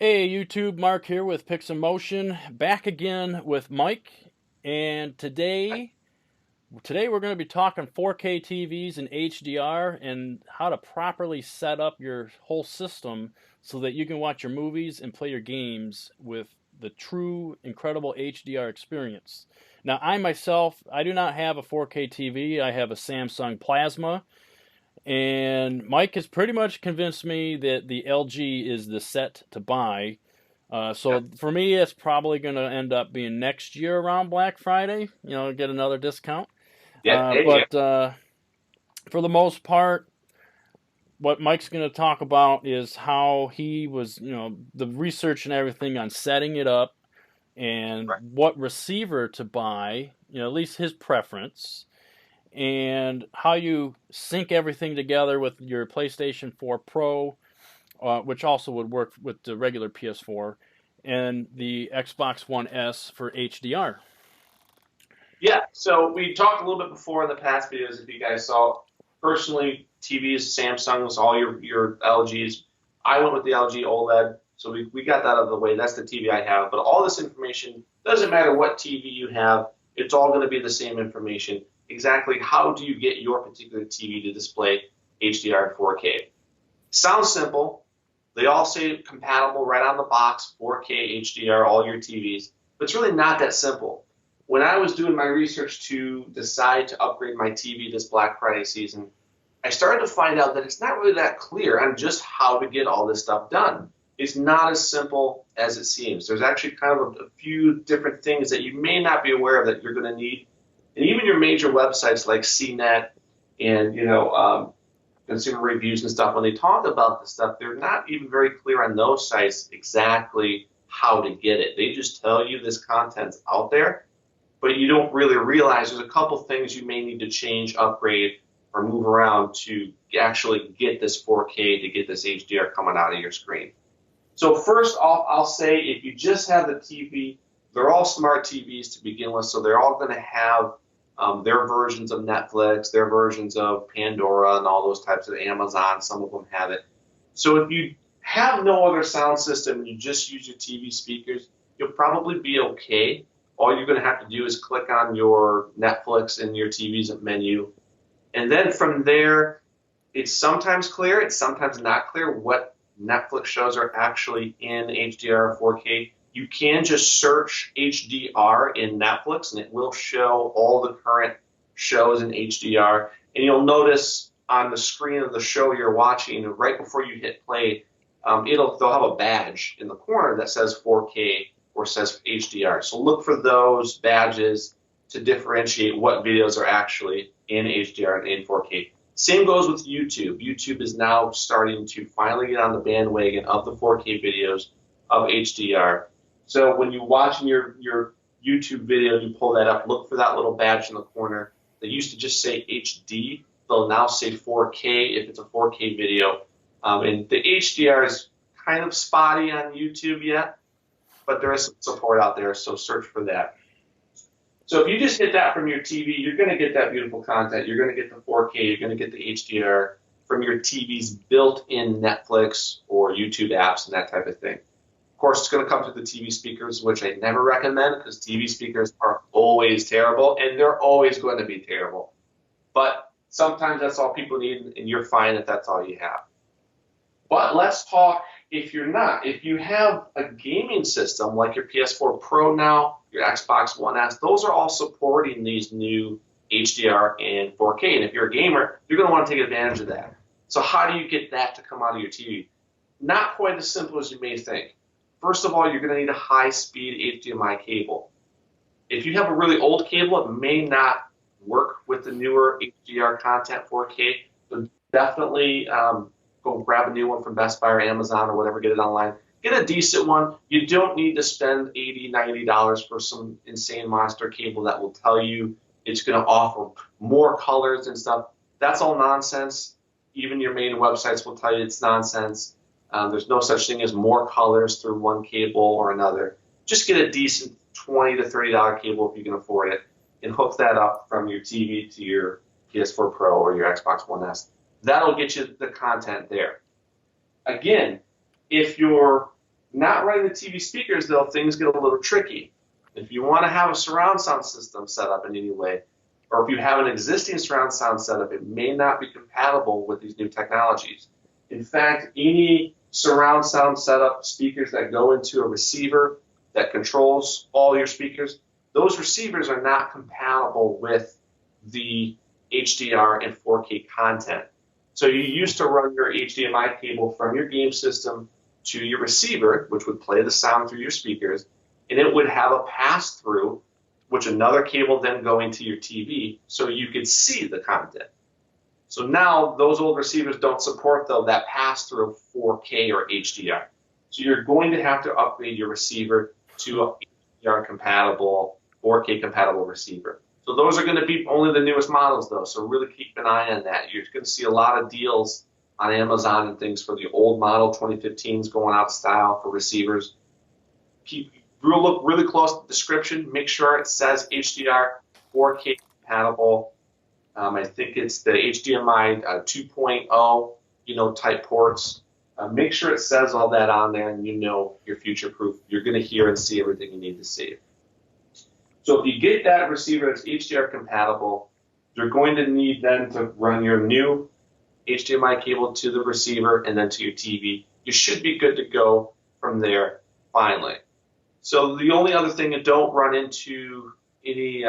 Hey YouTube, Mark here with Pix in Motion, back again with Mike, and today we're going to be talking 4K TVs and HDR and how to properly set up your whole system so that you can watch your movies and play your games with the true incredible HDR experience. Now, I myself, I do not have a 4K TV. I have a Samsung Plasma, and Mike has pretty much convinced me that the LG is the set to buy. So for me, it's probably going to end up being next year around Black Friday. Get another discount. Yeah, yeah, But for the most part, what Mike's going to talk about is how he was, the research and everything on setting it up and right. what receiver to buy. At least his preference, and how you sync everything together with your PlayStation 4 Pro, which also would work with the regular PS4, and the Xbox One S for HDR. Yeah. So we talked a little bit before in the past videos. If you guys saw, personally, TVs, Samsungs, all your LGs. I went with the LG OLED, so we got that out of the way. That's the TV I have. But all this information doesn't matter what TV you have. It's all going to be the same information. Exactly how do you get your particular TV to display HDR and 4K? Sounds simple. They all say compatible right on the box, 4K HDR, all your TVs. But it's really not that simple. When I was doing my research to decide to upgrade my TV this Black Friday season, I started to find out that it's not really that clear on just how to get all this stuff done. It's not as simple as it seems. There's actually kind of a few different things that you may not be aware of that you're going to need. And even your major websites like CNET and, consumer reviews and stuff, when they talk about this stuff, they're not even very clear on those sites exactly how to get it. They just tell you this content's out there, but you don't really realize there's a couple things you may need to change, upgrade, or move around to actually get this 4K, to get this HDR coming out of your screen. So first off, I'll say if you just have the TV, they're all smart TVs to begin with, so they're all going to have their versions of Netflix, their versions of Pandora, and all those types of Amazon. Some of them have it. So if you have no other sound system and you just use your TV speakers, you'll probably be okay. All you're going to have to do is click on your Netflix in your TV's menu. And then from there, it's sometimes clear, it's sometimes not clear what Netflix shows are actually in HDR or 4K. You can just search HDR in Netflix, and it will show all the current shows in HDR. And you'll notice on the screen of the show you're watching, right before you hit play, they'll have a badge in the corner that says 4K or says HDR. So look for those badges to differentiate what videos are actually in HDR and in 4K. Same goes with YouTube. YouTube is now starting to finally get on the bandwagon of the 4K videos of HDR. So when you're watching your YouTube video and you pull that up, look for that little badge in the corner. They used to just say HD. They'll now say 4K if it's a 4K video. And the HDR is kind of spotty on YouTube yet, but there is some support out there, so search for that. So if you just hit that from your TV, you're going to get that beautiful content. You're going to get the 4K. You're going to get the HDR from your TV's built-in Netflix or YouTube apps and that type of thing. Of course, it's going to come through the TV speakers, which I never recommend because TV speakers are always terrible, and they're always going to be terrible. But sometimes that's all people need, and you're fine if that's all you have. But let's talk if you're not. If you have a gaming system like your PS4 Pro now, your Xbox One S, those are all supporting these new HDR and 4K. And if you're a gamer, you're going to want to take advantage of that. So how do you get that to come out of your TV? Not quite as simple as you may think. First of all, you're going to need a high-speed HDMI cable. If you have a really old cable, it may not work with the newer HDR content 4K. So definitely go grab a new one from Best Buy or Amazon or whatever, get it online. Get a decent one. You don't need to spend $80, $90 for some insane monster cable that will tell you it's going to offer more colors and stuff. That's all nonsense. Even your main websites will tell you it's nonsense. There's no such thing as more colors through one cable or another. Just get a decent $20 to $30 cable if you can afford it and hook that up from your TV to your PS4 Pro or your Xbox One S. That'll get you the content there. Again, if you're Not running the TV speakers, though, things get a little tricky. If you want to have a surround sound system set up in any way, or if you have an existing surround sound setup, it may not be compatible with these new technologies. In fact, any surround sound setup speakers that go into a receiver that controls all your speakers, those receivers are not compatible with the HDR and 4K content. So you used to run your HDMI cable from your game system to your receiver, which would play the sound through your speakers, and it would have a pass-through, which another cable then going to your TV so you could see the content. So now those old receivers don't support, though, that pass-through of 4K or HDR. So you're going to have to upgrade your receiver to a HDR-compatible, 4K-compatible receiver. So those are going to be only the newest models, though, so really keep an eye on that. You're going to see a lot of deals on Amazon and things for the old model 2015s going out of style for receivers. Look really close to the description. Make sure it says HDR 4K compatible. I think it's the HDMI 2.0, type ports. Make sure it says all that on there, and you're future-proof. You're going to hear and see everything you need to see. So if you get that receiver that's HDR compatible, you're going to need then to run your new HDMI cable to the receiver and then to your TV. You should be good to go from there finally. So the only other thing, and don't run into any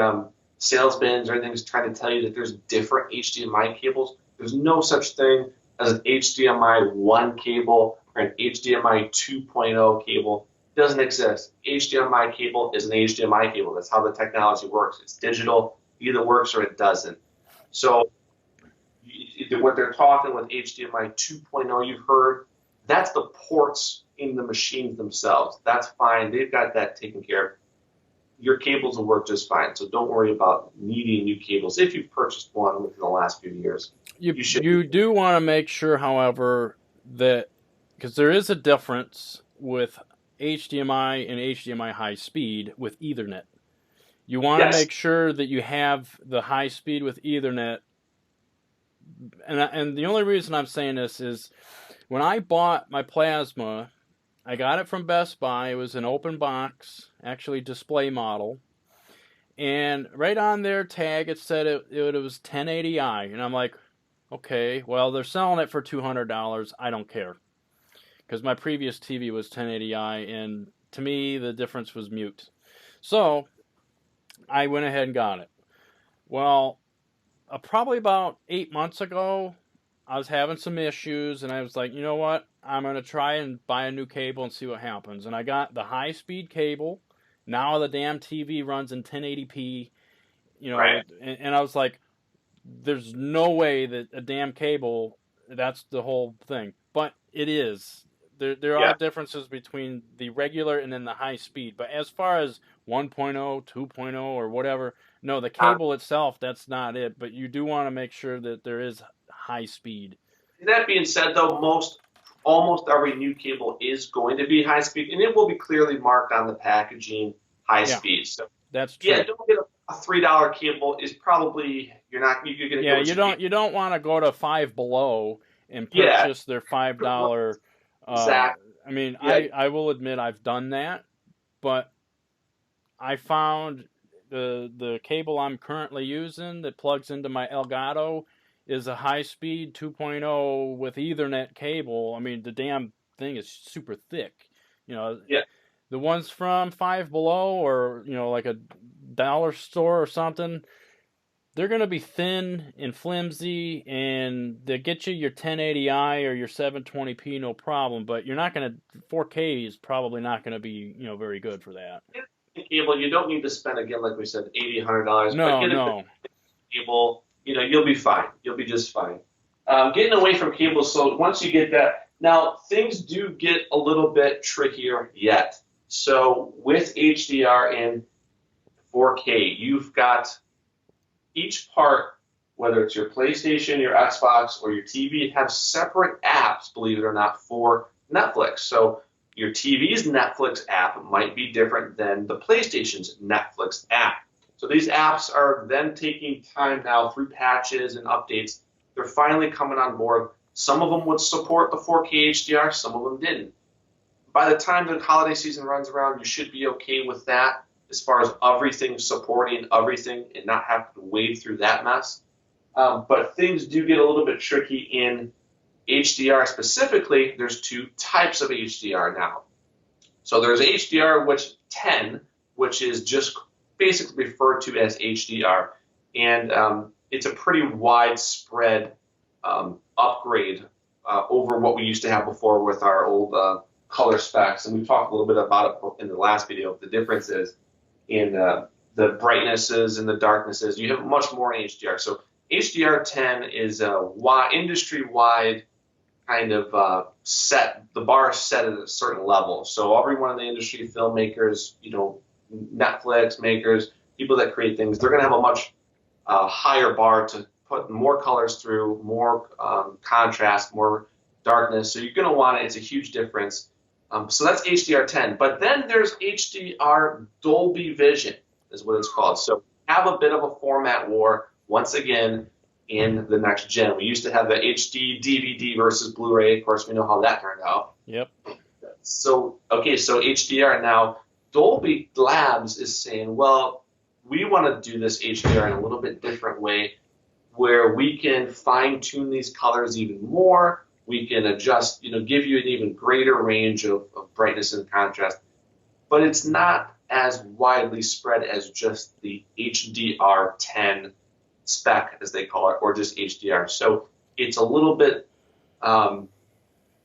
sales bins or anything is trying to tell you that there's different HDMI cables. There's no such thing as an HDMI 1 cable or an HDMI 2.0 cable. It doesn't exist. HDMI cable is an HDMI cable. That's how the technology works. It's digital. It either works or it doesn't. So what they're talking with HDMI 2.0, you've heard, that's the ports in the machines themselves. That's fine. They've got that taken care of. Your cables will work just fine. So don't worry about needing new cables if you've purchased one within the last few years. You do want to make sure, however, that because there is a difference with HDMI and HDMI high speed with Ethernet. You want to make sure that you have the high speed with Ethernet. And the only reason I'm saying this is when I bought my plasma, I got it from Best Buy. It was an open box, actually display model. And right on their tag, it said it was 1080i. And I'm like, okay, well, they're selling it for $200. I don't care. Because my previous TV was 1080i, and to me, the difference was mute. So I went ahead and got it. Well, probably about 8 months ago, I was having some issues, and I was like, you know what? I'm going to try and buy a new cable and see what happens. And I got the high-speed cable. Now the damn TV runs in 1080p, Right. and I was like, there's no way that a damn cable, that's the whole thing. But it is. There are differences between the regular and then the high speed. But as far as 1.0, 2.0, or whatever, no, the cable itself, that's not it. But you do want to make sure that there is high speed. That being said, though, almost every new cable is going to be high speed, and it will be clearly marked on the packaging high speed. So that's true. Yeah, don't get a $3 cable. Is probably you're going to. Yeah, you don't want to go to Five Below and purchase their $5. Exactly. I mean, I will admit I've done that, but I found the cable I'm currently using that plugs into my Elgato is a high-speed 2.0 with Ethernet cable. I mean, the damn thing is super thick. The ones from Five Below or, like a dollar store or something, they're going to be thin and flimsy, and they get you your 1080i or your 720p, no problem, but you're not going to, 4K is probably not going to be, very good for that. Cable, you don't need to spend, again, like we said, $80, $100. No, but no. Cable, you'll be fine. You'll be just fine. Getting away from cables, so once you get that, now things do get a little bit trickier yet. So with HDR and 4K, you've got each part, whether it's your PlayStation, your Xbox, or your TV, have separate apps, believe it or not, for Netflix. So your TV's Netflix app might be different than the PlayStation's Netflix app. So these apps are then taking time now through patches and updates. They're finally coming on board. Some of them would support the 4K HDR, some of them didn't. by the time the holiday season runs around, you should be okay with that as far as everything supporting everything and not having to wade through that mess. But things do get a little bit tricky in HDR specifically. There's two types of HDR now. So there's HDR 10, which is just basically referred to as HDR. And it's a pretty widespread upgrade over what we used to have before with our old color specs. And we talked a little bit about it in the last video. The difference is in the brightnesses and the darknesses. You have much more in HDR. So HDR 10 is a industry-wide kind of set. The bar is set at a certain level. So everyone in the industry, filmmakers, Netflix makers, people that create things, they're going to have a much higher bar to put more colors through, more contrast, more darkness. So you're going to want it. It's a huge difference. So that's HDR 10. But then there's HDR Dolby Vision is what it's called. So have a bit of a format war once again in the next gen. We used to have the HD DVD versus Blu-ray. Of course, we know how that turned out. Yep. So HDR now. Dolby Labs is saying, well, we want to do this HDR in a little bit different way where we can fine-tune these colors even more. We can adjust, give you an even greater range of brightness and contrast. But it's not as widely spread as just the HDR 10 spec, as they call it, or just HDR. So it's a little bit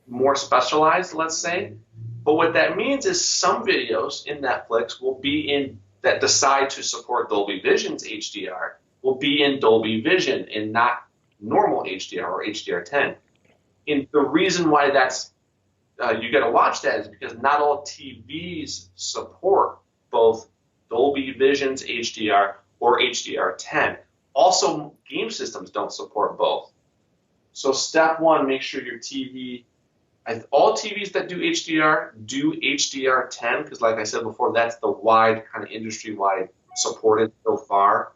more specialized, let's say. But what that means is some videos in Netflix will be in that decide to support Dolby Vision's HDR will be in Dolby Vision and not normal HDR or HDR 10. And the reason why that's you got to watch that is because not all TVs support both Dolby Vision's HDR or HDR 10. Also, game systems don't support both. So step one, make sure your TV, all TVs that do HDR 10, because like I said before, that's the wide kind of industry-wide supported so far.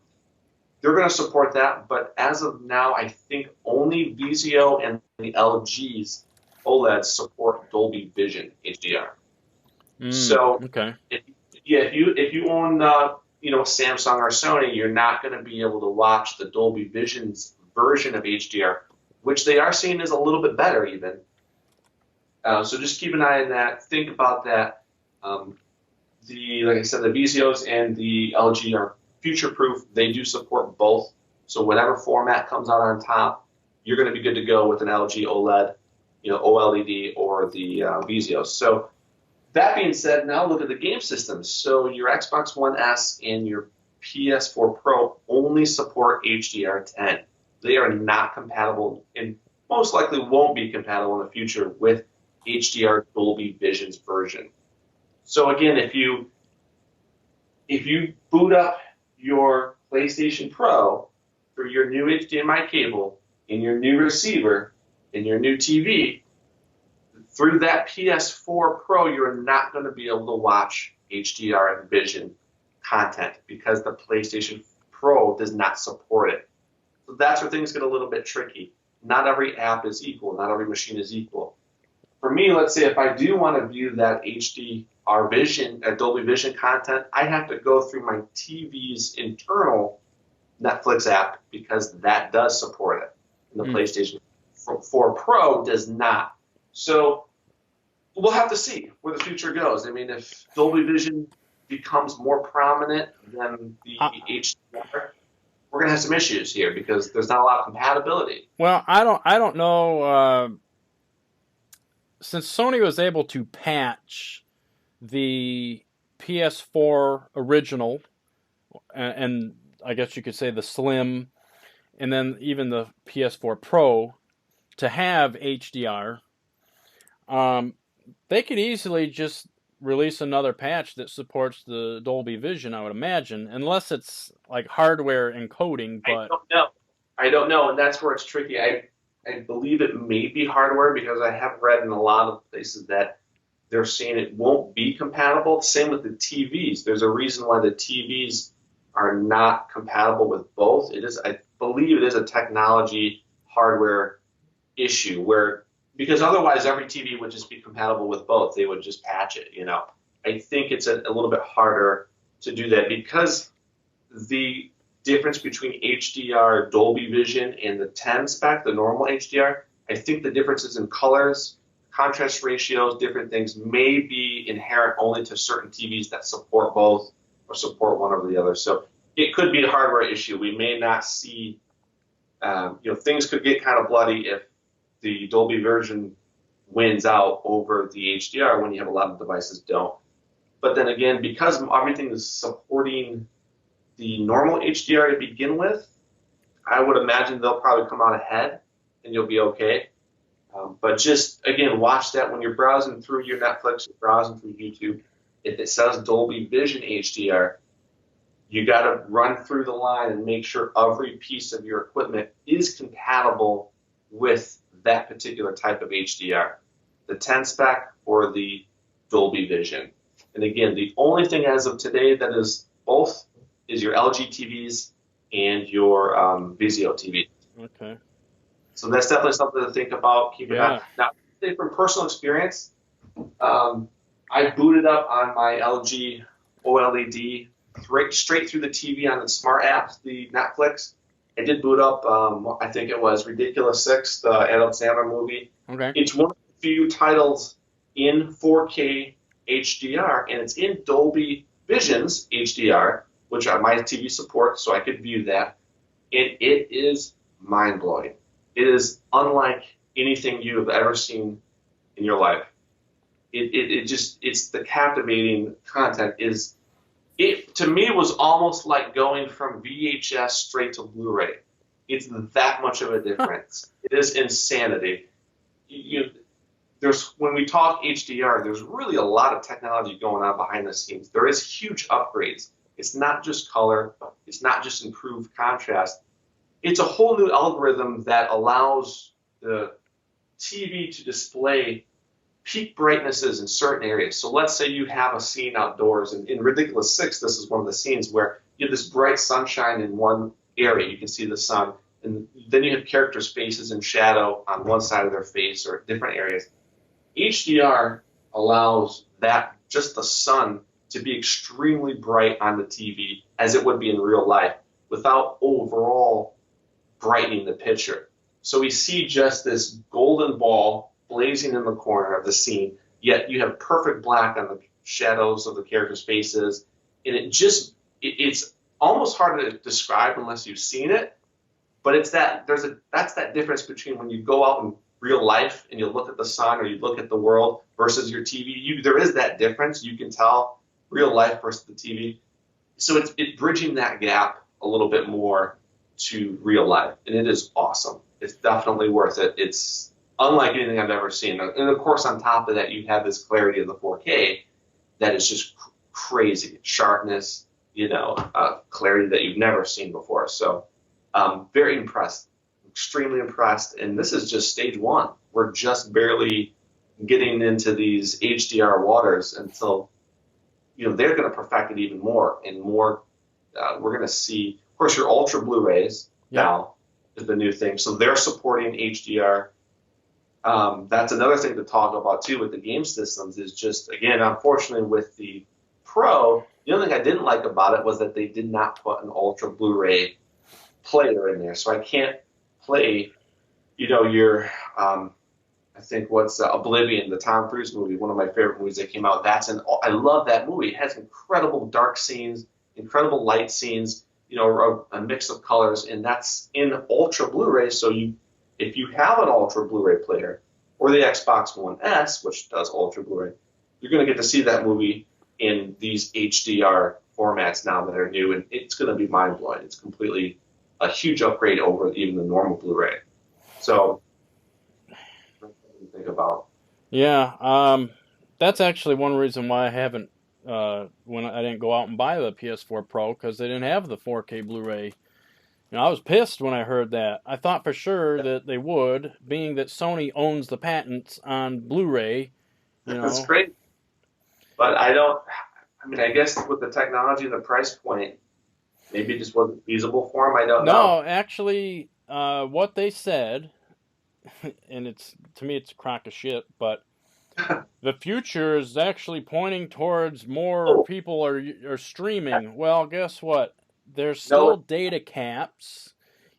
They're going to support that, but as of now, I think only Vizio and the LG's OLEDs support Dolby Vision HDR. So okay. if you own Samsung or Sony, you're not going to be able to watch the Dolby Vision's version of HDR, which they are seeing is a little bit better even. So just keep an eye on that. Think about that. Like I said, the Vizios and the LG are future-proof. They do support both. So whatever format comes out on top, you're going to be good to go with an LG OLED, OLED, or the Vizios. So that being said, now look at the game systems. So your Xbox One S and your PS4 Pro only support HDR10. They are not compatible and most likely won't be compatible in the future with HDR Dolby Vision's version. So again, if you boot up your PlayStation Pro through your new HDMI cable and your new receiver and your new TV, through that PS4 Pro, you're not going to be able to watch HDR and Vision content because the PlayStation Pro does not support it. So that's where things get a little bit tricky. Not every app is equal. Not every machine is equal. For me, let's say if I do want to view that HDR Vision, Dolby Vision content, I have to go through my TV's internal Netflix app because that does support it. And the PlayStation 4 Pro does not. So we'll have to see where the future goes. I mean, if Dolby Vision becomes more prominent than the HDR, we're going to have some issues here because there's not a lot of compatibility. Well, I don't know. Since Sony was able to patch the PS4 original, and I guess you could say the Slim, and then even the PS4 Pro to have HDR, they could easily just release another patch that supports the Dolby Vision, I would imagine, unless it's like hardware encoding. But I don't know, and that's where it's tricky. I believe it may be hardware because I have read in a lot of places that they're saying it won't be compatible. Same with the TVs. There's a reason why the TVs are not compatible with both. I believe it is a technology hardware issue where because otherwise every TV would just be compatible with both. They would just patch it, you know. I think it's a little bit harder to do that because the difference between HDR Dolby Vision and the 10 spec, the normal HDR, I think the differences in colors, contrast ratios, different things may be inherent only to certain TVs that support both or support one over the other. So it could be a hardware issue. We may not see, things could get kind of bloody if the Dolby version wins out over the HDR when you have a lot of devices don't. But then again, because everything is supporting the normal HDR to begin with, I would imagine they'll probably come out ahead and you'll be okay. But just, again, watch that when you're browsing through your Netflix, you're browsing through YouTube. If it says Dolby Vision HDR, you got to run through the line and make sure every piece of your equipment is compatible with that particular type of HDR, the 10 spec or the Dolby Vision. And again, the only thing as of today that is both is your LG TVs and your Vizio TV. Okay. So that's definitely something to think about. Keep in mind. Now, from personal experience, I booted up on my LG OLED straight through the TV on the smart apps, the Netflix. I did boot up, I think it was Ridiculous Six, the Adam Sandler movie. Okay. It's one of the few titles in 4K HDR, and it's in Dolby Vision's HDR, which my TV supports, so I could view that. And it is mind-blowing. It is unlike anything you have ever seen in your life. It's the captivating content it to me was almost like going from VHS straight to Blu-ray. It's that much of a difference. It is insanity. When we talk HDR, there's really a lot of technology going on behind the scenes. There is huge upgrades. It's not just color. It's not just improved contrast. It's a whole new algorithm that allows the TV to display peak brightnesses in certain areas. So let's say you have a scene outdoors, and in Ridiculous Six, this is one of the scenes where you have this bright sunshine in one area. You can see the sun, and then you have characters' faces in shadow on one side of their face or different areas. HDR allows that, just the sun, to be extremely bright on the TV as it would be in real life without overall brightening the picture. So we see just this golden ball blazing in the corner of the scene, yet you have perfect black on the shadows of the characters' faces, and it's almost hard to describe unless you've seen it, but that's that difference between when you go out in real life and you look at the sun or you look at the world versus your TV. There is that difference. You can tell real life versus the TV. So it's bridging that gap a little bit more to real life, and it is awesome. It's definitely worth it. It's unlike anything I've ever seen. And of course, on top of that, you have this clarity of the 4K that is just crazy. Sharpness, clarity that you've never seen before. So very impressed, extremely impressed. And this is just stage one. We're just barely getting into these HDR waters until, they're going to perfect it even more and more. We're going to see, of course, your Ultra Blu-rays now is the new thing. So they're supporting HDR. That's another thing to talk about, too, with the game systems is just, again, unfortunately, with the Pro, the only thing I didn't like about it was that they did not put an Ultra Blu-ray player in there. So I can't play, your, I think what's Oblivion, the Tom Cruise movie, one of my favorite movies that came out. I love that movie. It has incredible dark scenes, incredible light scenes, a mix of colors, and that's in Ultra Blu-ray. So if you have an Ultra Blu-ray player or the Xbox One S, which does Ultra Blu-ray, you're going to get to see that movie in these HDR formats now that are new, and it's going to be mind-blowing. It's completely a huge upgrade over even the normal Blu-ray. So, what do you think about? Yeah, that's actually one reason why I haven't, when I didn't go out and buy the PS4 Pro, because they didn't have the 4K Blu-ray. I was pissed when I heard that. I thought for sure that they would, being that Sony owns the patents on Blu-ray. That's great. But I guess with the technology and the price point, maybe it just wasn't feasible for them. I don't know. No, actually, what they said and to me it's a crock of shit. But the future is actually pointing towards more Oh, people are streaming. Well, guess what? There's no, still data caps.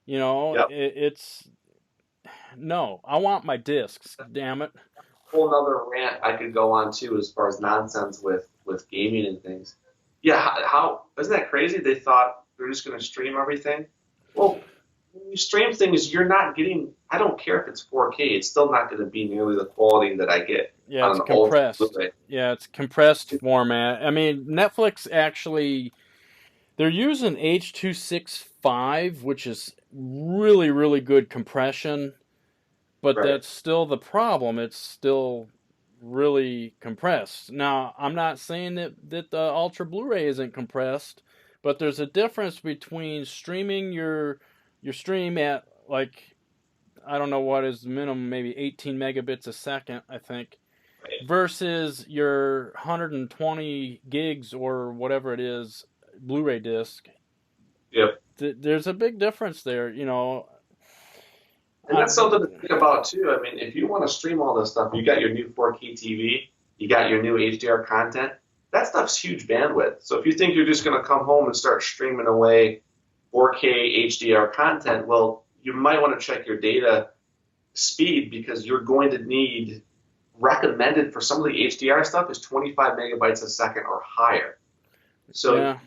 You know, yep. it's no. I want my discs. Damn it. Whole nother rant I could go on too, as far as nonsense with gaming and things. Yeah, how isn't that crazy? They thought they're just going to stream everything. Well, when you stream things, you're not getting. I don't care if it's 4K. It's still not going to be nearly the quality that I get Yeah, on it's an old compressed. Blu-ray. Yeah, it's compressed format. I mean, Netflix actually they're using H.265, which is really really good compression, but Right. that's still the problem. It's still really compressed. Now, I'm not saying that the Ultra Blu-ray isn't compressed, but there's a difference between streaming your stream at like I don't know what is the minimum, maybe 18 megabits a second, I think, Right. versus your 120 gigs or whatever it is Blu-ray disc. Yep. There's a big difference there, you know. And that's something to think about too. I mean, if you want to stream all this stuff, you got your new 4K TV, you got your new HDR content. That stuff's huge bandwidth. So if you think you're just going to come home and start streaming away 4K HDR content, well, you might want to check your data speed because you're going to need recommended for some of the HDR stuff is 25 megabytes a second or higher. So Yeah.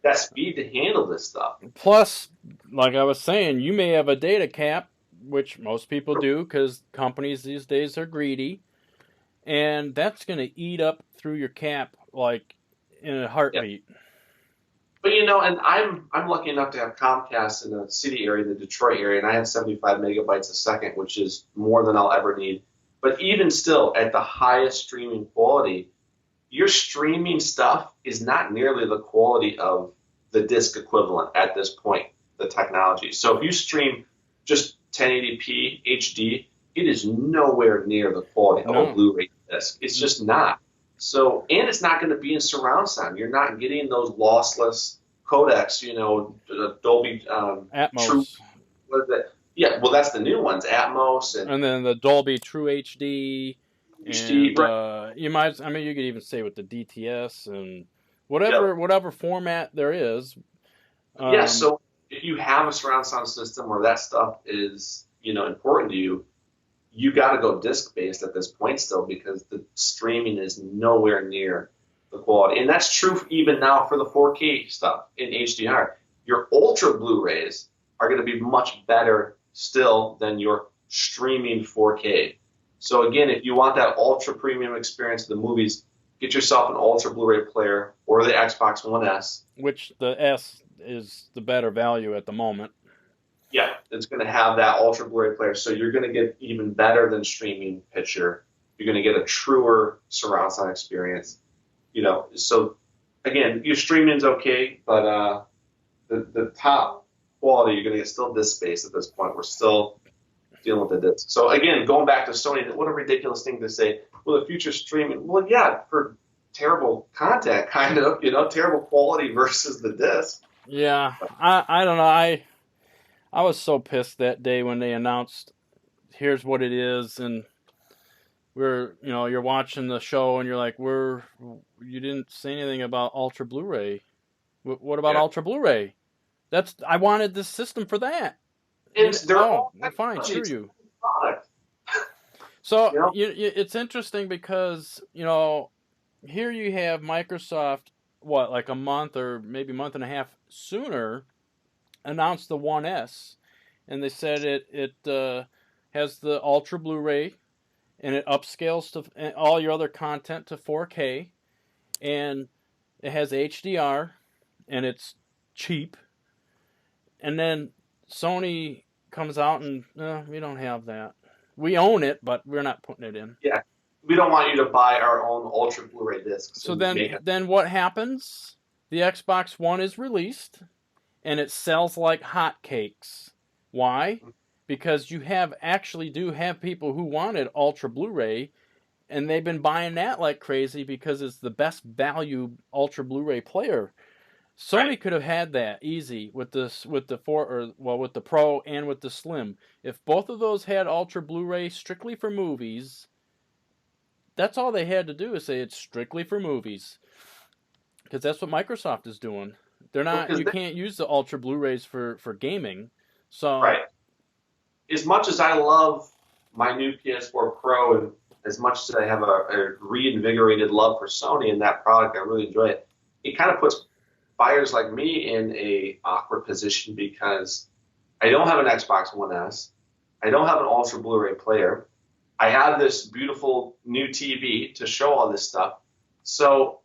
that speed to handle this stuff. Plus, like I was saying, you may have a data cap, which most people do because companies these days are greedy, and that's going to eat up through your cap like in a Yeah. heartbeat. But you know, and I'm lucky enough to have Comcast in the city area, the Detroit area, and I have 75 megabytes a second, which is more than I'll ever need. But even still, at the highest streaming quality, your streaming stuff is not nearly the quality of the disc equivalent at this point, the technology. So if you stream just 1080p HD, it is nowhere near the quality of a No. Blu-ray disc. It's just not. So, and it's not going to be in surround sound. You're not getting those lossless codecs, you know, Dolby True. Atmos. What is that? Yeah, well, that's the new ones, Atmos and And then the Dolby True HD, HD. and Right. I mean, you could even say with the DTS and Yep. whatever format there is. Yeah. Um, So if you have a surround sound system where that stuff is, you know, important to you, you got to go disc based at this point still because the streaming is nowhere near the quality. And that's true even now for the 4K stuff in HDR. Your ultra Blu-rays are going to be much better still than your streaming 4K. So again, if you want that ultra premium experience of the movies, get yourself an ultra Blu-ray player or the Xbox One S. which the S is the better value at the moment. Yeah, it's going to have that ultra Blu-ray player. So you're going to get even better than streaming picture. You're going to get a truer surround sound experience. You know, so again, your streaming's okay, but the top quality you're going to get still disc space at this point. We're still dealing with the disc. So again, going back to Sony, what a ridiculous thing to say. Well, the future streaming. Well, yeah, for terrible content, kind of, you know, terrible quality versus the disc. Yeah, I don't know. I was so pissed that day when they announced here's what it is, and you're watching the show and you're like, you didn't say anything about Ultra Blu-ray. What about Yeah. Ultra Blu-ray? I wanted this system for that. And they're all Well, fine, screw you. product. So You know? it's interesting because here you have Microsoft, what, like a month or maybe a month and a half sooner, announced the One S, and they said it has the Ultra Blu-ray, and it upscales to all your other content to 4K, and it has HDR, and it's cheap. And then Sony comes out and we don't have that. We own it, but we're not putting it in. Yeah. We don't want you to buy our own ultra Blu-ray discs. So And make it. then what happens? The Xbox One is released, and it sells like hotcakes. Why? Because you do have people who wanted Ultra Blu-ray, and they've been buying that like crazy because it's the best value Ultra Blu-ray player. Sony could have had that easy with this with the with the Pro and with the Slim. If both of those had Ultra Blu-ray strictly for movies, that's all they had to do is say it's strictly for movies. Because that's what Microsoft is doing. They're not. You can't use the Ultra Blu-rays for gaming. So right. As much as I love my new PS4 Pro, and as much as I have a reinvigorated love for Sony and that product, I really enjoy it. It kind of puts buyers like me in a awkward position because I don't have an Xbox One S. I don't have an Ultra Blu-ray player. I have this beautiful new TV to show all this stuff. So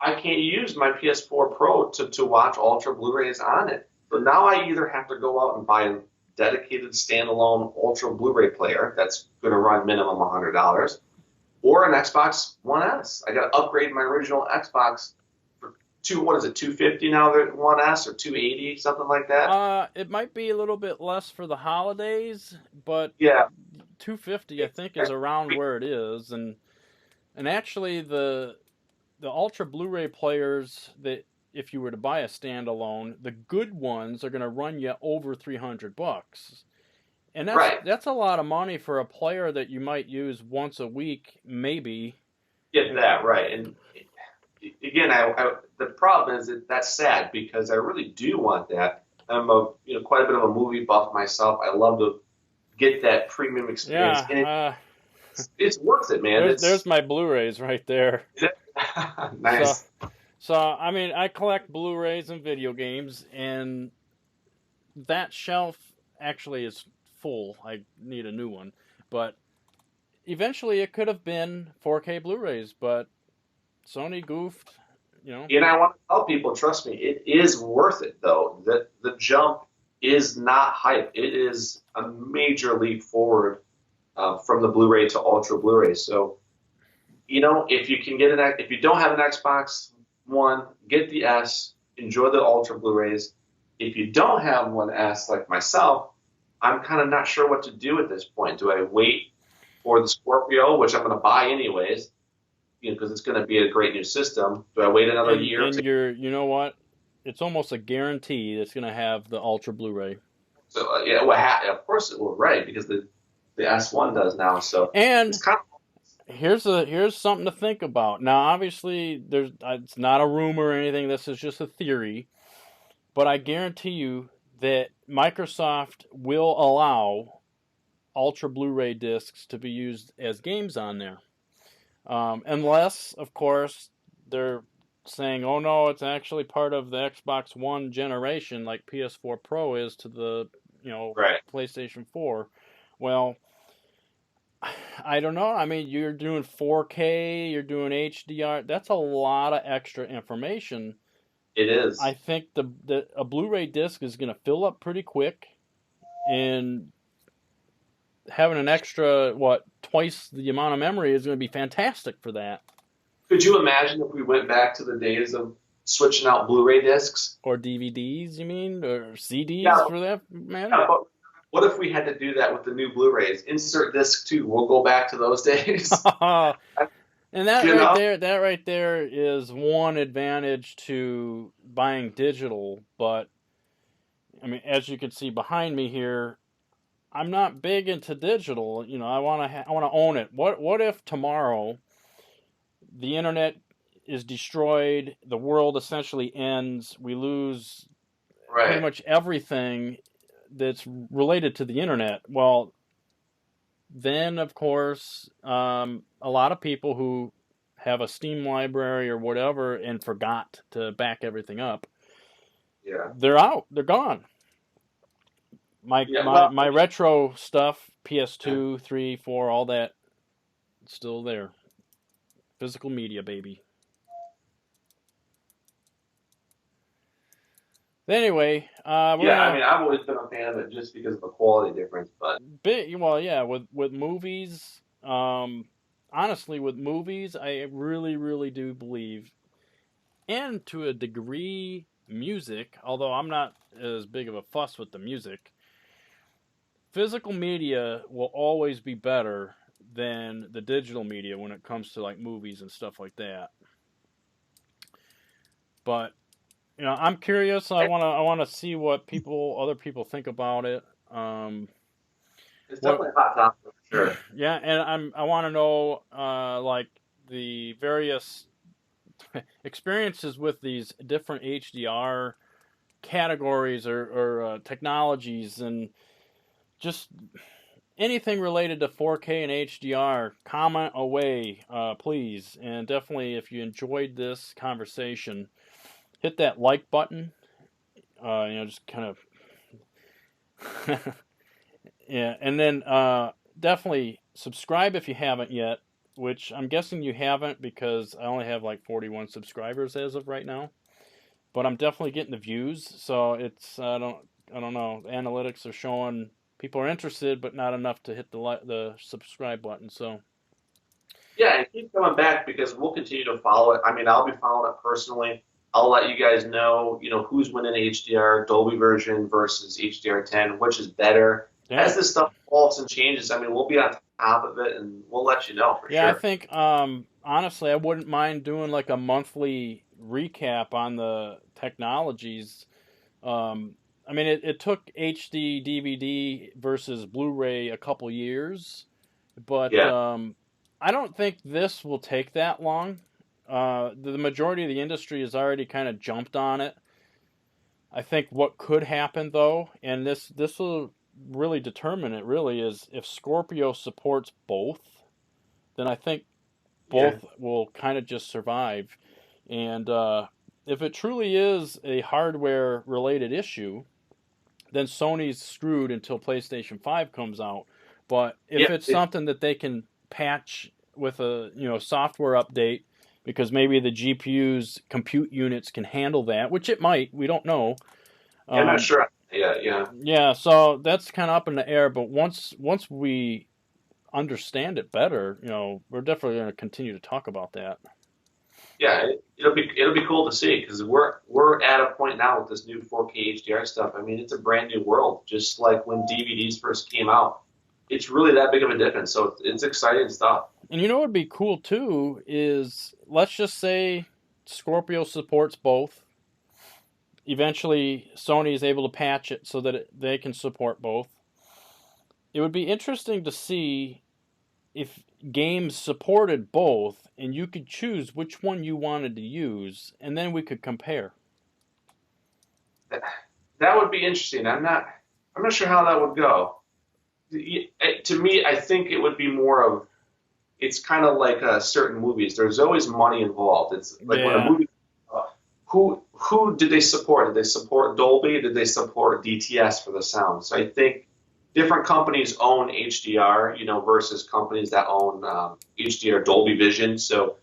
I can't use my PS4 Pro to watch Ultra Blu-rays on it. So now I either have to go out and buy a dedicated standalone Ultra Blu-ray player that's going to run minimum $100, or an Xbox One S. I got to upgrade my original Xbox for $250 now, the One S, or $280, something like that. it might be a little bit less for the holidays, but Yeah, $250 I think is around where it is, and actually the Ultra Blu-ray players that if you were to buy a standalone, the good ones are going to run you over $300, and that's a lot of money for a player that you might use once a week, maybe. Get that right. And again, the problem is that's sad because I really do want that. I'm quite a bit of a movie buff myself. I love to get that premium experience. Yeah, and it's worth it, man. There's my Blu-rays right there. Nice. So, I mean, I collect Blu-rays and video games, and that shelf actually is full. I need a new one. But eventually it could have been 4K Blu-rays, but Sony goofed, And I want to tell people, trust me, it is worth it, though. That the jump is not hype. It is a major leap forward from the Blu-ray to Ultra Blu-ray. So, if you can get if you don't have an Xbox One, get the S, enjoy the Ultra Blu-rays. If you don't have one S like myself, I'm kind of not sure what to do at this point. Do I wait for the Scorpio, which I'm going to buy anyways, because it's going to be a great new system? Do I wait another year? And you know what? It's almost a guarantee that's going to have the Ultra Blu-ray. So yeah, of course it will, right? Because the S1 does now. So and it's kind of. Here's something to think about. Now, obviously, it's not a rumor or anything. This is just a theory. But I guarantee you that Microsoft will allow Ultra Blu-ray discs to be used as games on there. Unless, of course, they're saying, oh no, it's actually part of the Xbox One generation like PS4 Pro is to the Right. PlayStation 4. Well, I don't know. I mean, you're doing 4K, you're doing HDR. That's a lot of extra information. It is. I think a Blu-ray disc is going to fill up pretty quick, and having an extra, twice the amount of memory is going to be fantastic for that. Could you imagine if we went back to the days of switching out Blu-ray discs? Or DVDs, you mean? Or CDs, for that matter? Yeah, but what if we had to do that with the new Blu-rays? Insert disc 2. We'll go back to those days. And that right there is one advantage to buying digital. But I mean, as you can see behind me here, I'm not big into digital. I want to own it. What if tomorrow the internet is destroyed, the world essentially ends, we lose pretty much everything that's related to the internet? Well, then of course, a lot of people who have a Steam library or whatever and forgot to back everything up, they're out, they're gone. My retro stuff, PS2, 3, 4, all that, still there. Physical media, baby. Anyway, I mean, I've always been a fan of it just because of the quality difference. But with movies, honestly, with movies, I really, really do believe, and to a degree, music. Although I'm not as big of a fuss with the music, physical media will always be better than the digital media when it comes to like movies and stuff like that. But I'm curious. I wanna see what other people think about it. It's What, definitely a hot topic for sure. yeah, and I want to know like the various experiences with these different HDR categories or technologies, and just anything related to 4K and HDR. Comment away, please, and definitely if you enjoyed this conversation, hit that like button. Just kind of yeah, and then definitely subscribe if you haven't yet, which I'm guessing you haven't because I only have like 41 subscribers as of right now. But I'm definitely getting the views, so it's I don't know. The analytics are showing people are interested, but not enough to hit the subscribe button. So Yeah, and keep coming back because we'll continue to follow it. I mean, I'll be following it personally. I'll let you guys know, who's winning HDR, Dolby version versus HDR10, which is better. yeah, As this stuff evolves and changes, I mean, we'll be on top of it and we'll let you know for yeah. I sure. think honestly, I wouldn't mind doing like a monthly recap on the technologies. Um, I mean, it took HD DVD versus Blu-ray a couple years, but Yeah, I don't think this will take that long. The majority of the industry has already kind of jumped on it. I think what could happen though, and this will really determine it. Really, is if Scorpio supports both, then I think yeah, both will kind of just survive. And if it truly is a hardware related issue, then Sony's screwed until PlayStation 5 comes out. But yeah. if it's something that they can patch with a software update, because maybe the GPU's compute units can handle that, which it might, we don't know. I'm not Um, sure. Yeah, yeah. yeah, so that's kind of up in the air. But once we understand it better, we're definitely going to continue to talk about that. Yeah, it'll be cool to see because we're at a point now with this new 4K HDR stuff. I mean, it's a brand new world, just like when DVDs first came out. It's really that big of a difference, so it's exciting stuff. And what would be cool too is, let's just say Scorpio supports both. Eventually, Sony is able to patch it so that they can support both. It would be interesting to see if games supported both and you could choose which one you wanted to use, and then we could compare. That would be interesting. I'm not sure how that would go. To me, I think it would be more of it's kind of like certain movies. There's always money involved. It's like when a Yeah. movie, who did they support? Did they support Dolby? Did they support DTS for the sound? So I think different companies own HDR, versus companies that own HDR Dolby Vision. So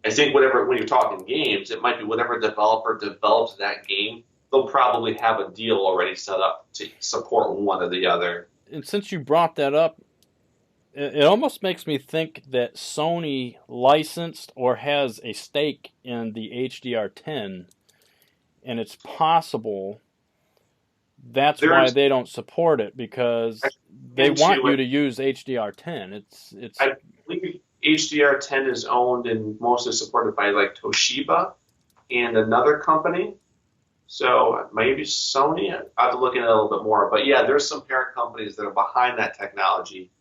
I think whatever when you're talking games, it might be whatever developer develops that game. They'll probably have a deal already set up to support one or the other. And since you brought that up, it almost makes me think that Sony licensed or has a stake in the HDR10, and it's possible that's why There's they don't support it, because they want into you it. to use HDR10. It's I believe HDR10 is owned and mostly supported by like Toshiba and another company. So maybe Sony. I have to look into it a little bit more. But yeah, there's some parent companies that are behind that technology.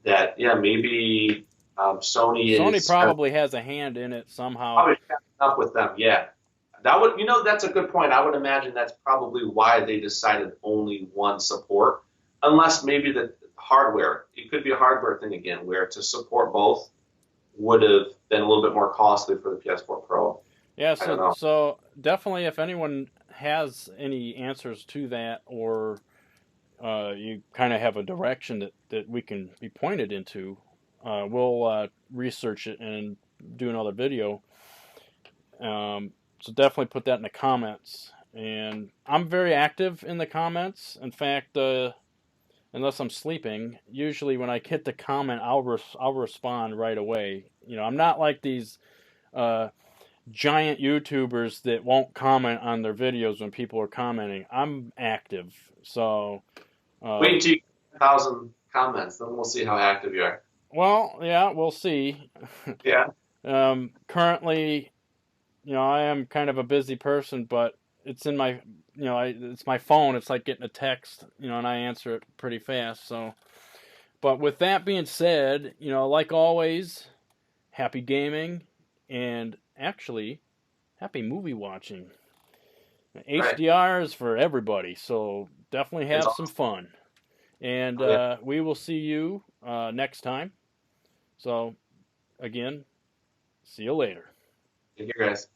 That yeah, maybe Sony Sony is kind of probably has a hand in it somehow. probably catching up with them. Yeah, that would that's a good point. I would imagine that's probably why they decided only one support, unless maybe the hardware. It could be a hardware thing again, where to support both would have been a little bit more costly for the PS4 Pro. Yeah, I don't so know. definitely if anyone has any answers to that, or you kind of have a direction that we can be pointed into, we'll research it and do another video. So definitely put that in the comments. And I'm very active in the comments. In fact, unless I'm sleeping, usually when I get the comment, I'll respond right away. I'm not like these uh, giant YouTubers that won't comment on their videos when people are commenting. I'm active, so Wait uh, until you get 1,000 comments, then we'll see how active you are. well, yeah, we'll see. Yeah. Currently, I am kind of a busy person, but it's in my, it's my phone. It's like getting a text, and I answer it pretty fast. So, but with that being said, like always, happy gaming, and actually, happy movie watching. Right. HDR is for everybody, so definitely It's have some awesome. fun. And Oh, yeah. we will see you next time. So, again, see you later. Take care, guys.